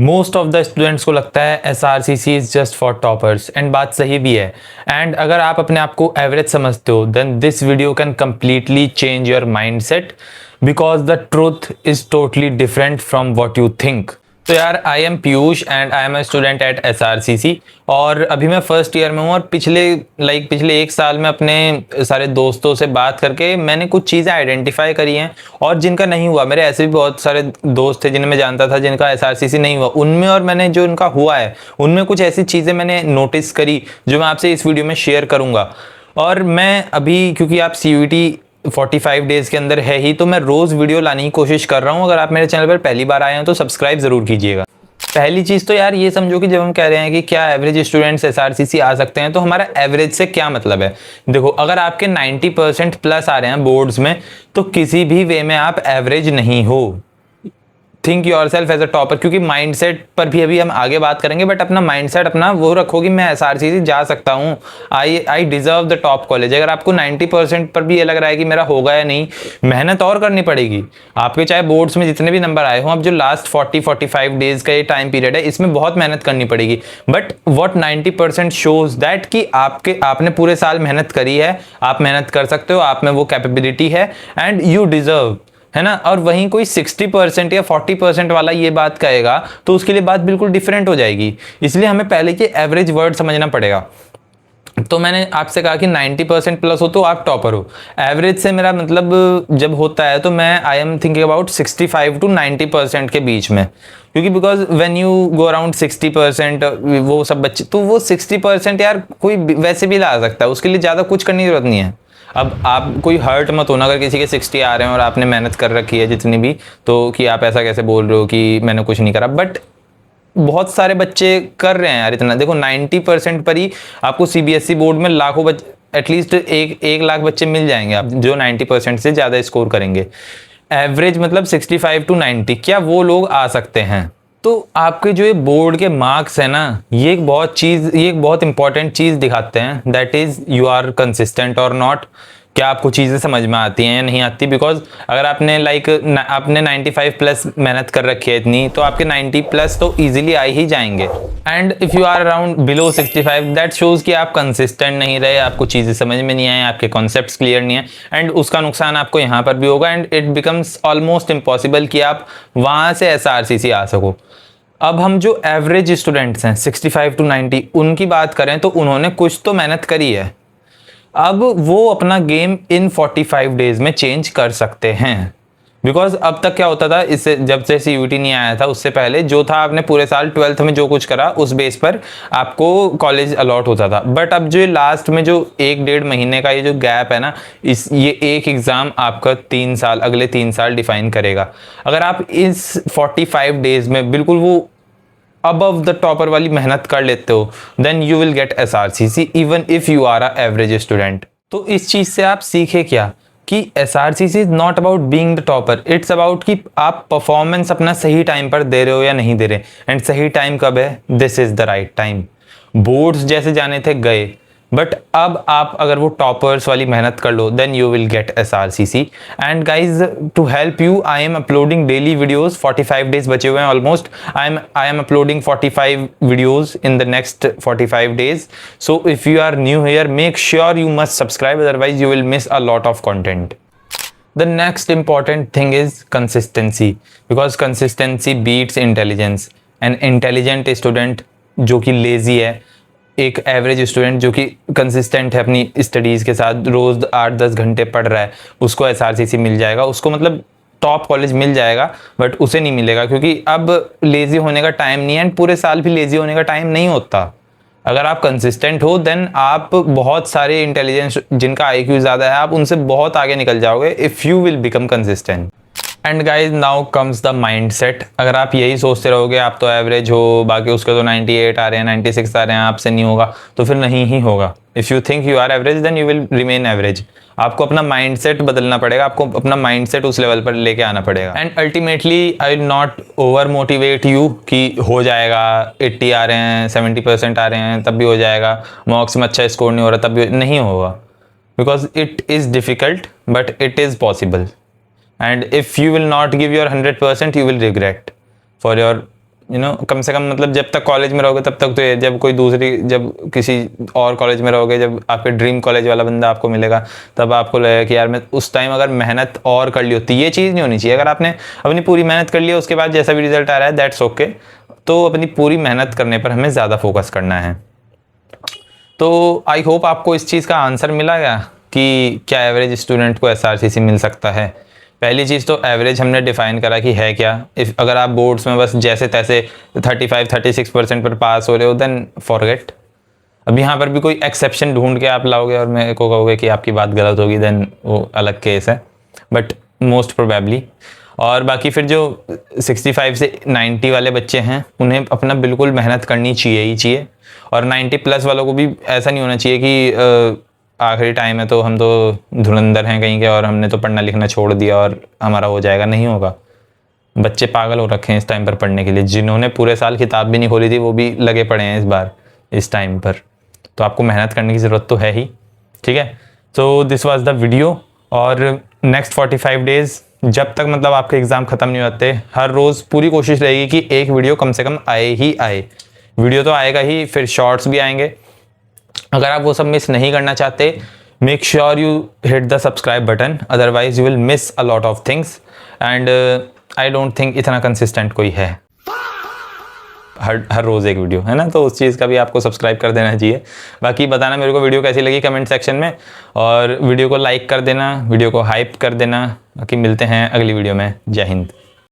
Most of the students को लगता है SRCC is just for toppers, and बात सही भी है। एंड अगर आप अपने आप को एवरेज समझते हो then this video can completely change your mind set, because the truth is totally different from what you think. तो यार, I am Piyush and I am a student at SRCC, और अभी मैं फर्स्ट ईयर में हूँ। और पिछले एक साल में अपने सारे दोस्तों से बात करके मैंने कुछ चीज़ें आइडेंटिफाई करी हैं, और जिनका नहीं हुआ, मेरे ऐसे भी बहुत सारे दोस्त थे जिन्हें मैं जानता था जिनका SRCC नहीं हुआ, उनमें और मैंने जो उनका हुआ है उनमें कुछ ऐसी चीज़ें मैंने नोटिस करी जो मैं आपसे इस वीडियो में शेयर करूँगा। और मैं अभी, क्योंकि आप CUET 45 डेज़ के अंदर है ही, तो मैं रोज़ वीडियो लाने की कोशिश कर रहा हूँ। अगर आप मेरे चैनल पर पहली बार आए हैं तो सब्सक्राइब ज़रूर कीजिएगा। पहली चीज़ तो यार ये समझो कि जब हम कह रहे हैं कि क्या एवरेज स्टूडेंट्स SRCC आ सकते हैं, तो हमारा एवरेज से क्या मतलब है। देखो, अगर आपके 90% प्लस आ रहे हैं बोर्ड्स में, तो किसी भी वे में आप एवरेज नहीं हो। Think yourself as a topper, क्योंकि माइंडसेट पर भी अभी हम आगे बात करेंगे, बट अपना माइंडसेट अपना वो रखो कि मैं SRCC जा सकता हूँ, I deserve the top college. अगर आपको 90% पर भी ये लग रहा है कि मेरा होगा या नहीं, मेहनत और करनी पड़ेगी आपके, चाहे बोर्ड्स में जितने भी नंबर आए हों। अब जो लास्ट 40-45 डेज का ये टाइम पीरियड है, इसमें बहुत मेहनत करनी पड़ेगी, बट वॉट 90% शोज दैट कि आपने पूरे साल मेहनत करी है, आप मेहनत कर सकते हो, आप में वो कैपेबिलिटी है, एंड यू डिजर्व, है ना। और वहीं कोई 60% या 40% वाला ये बात कहेगा तो उसके लिए बात बिल्कुल डिफरेंट हो जाएगी। इसलिए हमें पहले के एवरेज वर्ड समझना पड़ेगा। तो मैंने आपसे कहा कि 90% प्लस हो तो आप टॉपर हो। एवरेज से मेरा मतलब जब होता है तो मैं I am thinking about 65 to 90% के बीच में, क्योंकि because when you go around 60%, वो सब बच्चे, तो वो 60% यार कोई वैसे भी ला सकता है, उसके लिए ज़्यादा कुछ करने की जरूरत नहीं है। अब आप कोई हर्ट मत होना अगर किसी के 60 आ रहे हैं और आपने मेहनत कर रखी है जितनी भी, तो कि आप ऐसा कैसे बोल रहे हो कि मैंने कुछ नहीं करा। बट बहुत सारे बच्चे कर रहे हैं यार इतना। देखो, 90% पर ही आपको CBSE बोर्ड में लाखों बच्चे, एटलीस्ट एक लाख बच्चे मिल जाएंगे आप जो 90% से ज़्यादा स्कोर करेंगे। एवरेज मतलब 65 to 90, क्या वो लोग आ सकते हैं? तो आपके जो ये बोर्ड के मार्क्स है ना, ये एक बहुत इंपॉर्टेंट चीज़ दिखाते हैं, that is you are consistent और नॉट। क्या आपको चीज़ें समझ में आती हैं या नहीं आती। बिकॉज अगर आपने आपने 95 प्लस मेहनत कर रखी है इतनी, तो आपके 90 प्लस तो इजीली आ ही जाएंगे। And if you are around below 65, that shows कि आप कंसिस्टेंट नहीं रहे, आपको चीज़ें समझ में नहीं आए, आपके कॉन्सेप्ट्स क्लियर नहीं है, एंड उसका नुकसान आपको यहाँ पर भी होगा, and it becomes almost impossible कि आप वहाँ से SRCC आ सको। अब हम जो एवरेज स्टूडेंट्स हैं 65 to 90, उनकी बात करें तो उन्होंने कुछ तो मेहनत करी है। अब वो अपना गेम इन 45 डेज में चेंज कर सकते हैं। बिकॉज अब तक क्या होता था, इससे जब से CUET नहीं आया था उससे पहले जो था, आपने पूरे साल 12th में जो कुछ करा उस बेस पर आपको कॉलेज अलॉट होता था। बट अब जो लास्ट में जो 1-1.5 महीने का ये जो गैप है ना, ये एक एग्ज़ाम आपका 3 साल, अगले 3 साल डिफाइन करेगा। अगर आप इस 45 डेज में बिल्कुल वो अबव द टॉपर वाली मेहनत कर लेते हो, then you will get SRCC even if you are a average student. तो इस चीज़ से आप सीखे क्या कि SRCC is not about being the topper, it's about कि आप परफॉर्मेंस अपना सही टाइम पर दे रहे हो या नहीं दे रहे। एंड सही टाइम कब है? This is the right time. Boards जैसे जाने थे गए, बट अब आप अगर वो टॉपर्स वाली मेहनत कर लो, then you will get SRCC। And guys, to help you I am uploading daily videos. 45 days बचे हुए हैं almost. I am uploading 45 videos in the next 45 days. So if you are new here, make sure you must subscribe, otherwise you will miss a lot of content. The next important thing is consistency, because consistency beats intelligence. An intelligent student जो कि lazy है, एक average student जो कि consistent है अपनी studies के साथ, रोज़ 8-10 घंटे पढ़ रहा है, उसको SRCC मिल जाएगा, उसको मतलब टॉप कॉलेज मिल जाएगा, बट उसे नहीं मिलेगा क्योंकि अब लेज़ी होने का टाइम नहीं है, एंड पूरे साल भी लेज़ी होने का टाइम नहीं होता। अगर आप कंसिस्टेंट हो, देन आप बहुत सारे इंटेलिजेंस जिनका IQ ज़्यादा है, आप उनसे बहुत आगे निकल जाओगे if you will become consistent. And guys, now comes the mind set. अगर आप यही सोचते रहोगे आप तो एवरेज हो, बाकी उसके तो 98 आ रहे हैं, 96 आ रहे हैं, आपसे नहीं होगा, तो फिर नहीं ही होगा। If you think you are average, then you will remain average. आपको अपना माइंड सेट बदलना पड़ेगा, आपको अपना माइंड सेट उस लेवल पर लेके आना पड़ेगा। And ultimately I will not over motivate you कि हो जाएगा, 80 आ रहे हैं, 70% आ रहे हैं तब भी हो जाएगा, मॉक्स में अच्छा स्कोर नहीं हो रहा तब भी नहीं होगा। Because it is difficult but it is possible. And if you will not give your 100%, you will regret for your कम से कम मतलब जब तक कॉलेज में रहोगे तब तक तो ये, जब किसी और कॉलेज में रहोगे, जब आपके ड्रीम कॉलेज वाला बंदा आपको मिलेगा, तब आपको लगेगा कि यार मैं उस टाइम अगर मेहनत और कर ली होती। ये चीज़ नहीं होनी चाहिए। अगर आपने अपनी पूरी मेहनत कर ली है, उसके बाद जैसा भी रिजल्ट आ रहा है दैट्स ओके। तो अपनी पूरी मेहनत करने पर हमें ज़्यादा फोकस करना है। तो आई होप आपको इस चीज़ का आंसर मिला गया कि क्या एवरेज स्टूडेंट को SRCC मिल सकता है। पहली चीज़ तो एवरेज हमने डिफाइन करा कि है क्या। अगर आप बोर्ड्स में बस जैसे तैसे 35-36% पर पास हो रहे हो, देन फॉरगेट। अब यहाँ पर भी कोई एक्सेप्शन ढूंढ के आप लाओगे और मेरे को कहोगे कि आपकी बात गलत होगी, देन वो अलग केस है, बट मोस्ट प्रोबेबली। और बाकी फिर जो 65 से 90 वाले बच्चे हैं, उन्हें अपना बिल्कुल मेहनत करनी चाहिए ही चाहिए। और 90+ वालों को भी ऐसा नहीं होना चाहिए कि आखिरी टाइम है तो हम तो धुरंधर हैं कहीं के और हमने तो पढ़ना लिखना छोड़ दिया और हमारा हो जाएगा। नहीं होगा। बच्चे पागल हो रखे हैं इस टाइम पर पढ़ने के लिए। जिन्होंने पूरे साल किताब भी नहीं खोली थी वो भी लगे पड़े हैं इस टाइम पर। तो आपको मेहनत करने की ज़रूरत तो है ही। ठीक है, तो दिस वाज द वीडियो। और नेक्स्ट 45 डेज़ जब तक मतलब आपके एग्ज़ाम ख़त्म नहीं होते, हर रोज़ पूरी कोशिश रहेगी कि एक वीडियो कम से कम आए ही आए। वीडियो तो आएगा ही, फिर शॉर्ट्स भी आएंगे। अगर आप वो सब मिस नहीं करना चाहते, make sure you hit the subscribe button, otherwise you will miss a lot of things. And I don't think इतना कंसिस्टेंट कोई है हर रोज़ एक वीडियो, है ना। तो उस चीज़ का भी आपको सब्सक्राइब कर देना चाहिए। बाकी बताना मेरे को वीडियो कैसी लगी कमेंट सेक्शन में, और वीडियो को लाइक कर देना, वीडियो को हाइप कर देना। बाकी मिलते हैं अगली वीडियो में। जय हिंद।